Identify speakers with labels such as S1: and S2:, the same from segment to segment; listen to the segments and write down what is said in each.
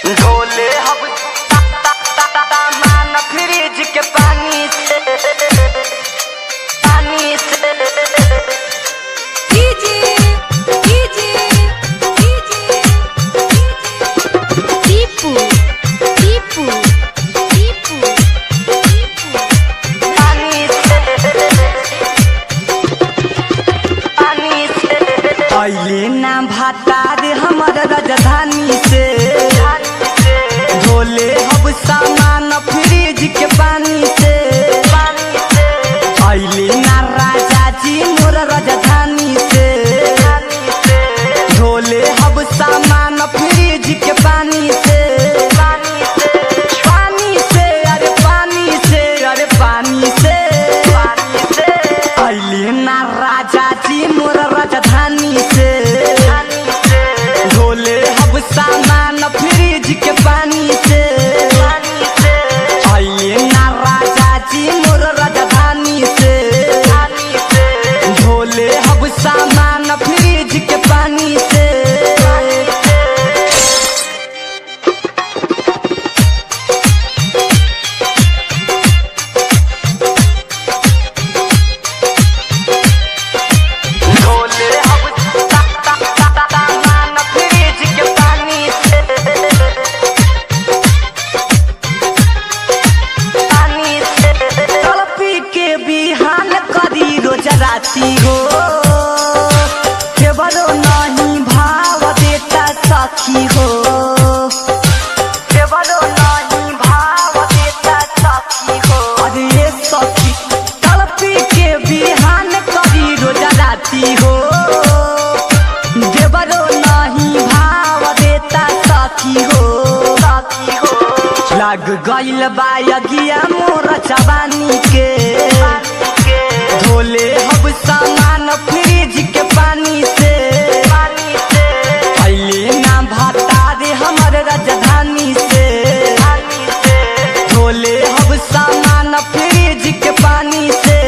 S1: ढोले हब मान फ्रिज के पानी से
S2: अइले ना भातार हमर राजधानी से ढोले हब सामान फ्रिज के पानी से अइले ना राजा जी मोर राजधानी से ढोले हब सामान फ्रिज के पानी से पानी से अइले ना राजा जी मोर राजधानी से ढोले हब सामान फ्रिज के पानी से अइले ना राजा जी मोर राजधानी से ढोले हब सामान फ्रिज के पानी से राती हो केवलो नहीं भाव देता सखी हो केवलो नहीं भाव देता सखी हो अरे ये सखी तड़पी के बिहान करी रोजा राती हो केवलो नहीं भाव देता सखी हो लग गइल बा यगिया मोर जवानी के ढोले हब सामान फ्रिज के पानी से अइले ना भातार हमर राजधानी से ढोले हब सामान फ्रिज के पानी से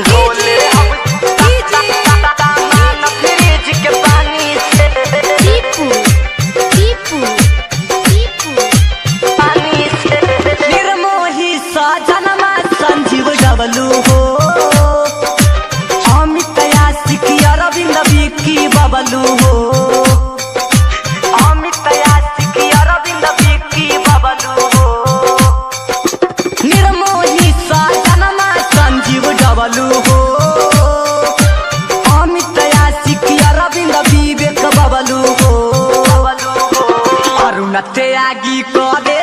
S2: ढोले हब सामान फ्रिज के पानी से संजीव डबलू हो अमित यासिक अरविंद विक्की बबलू हो अमित यासिक अरविंद विक्की बबलू हो निर्मोही सजनमा संजीव डबलू हो अमित यासिक अरविंद विवेक बबलू हो अरुण त्यागी करे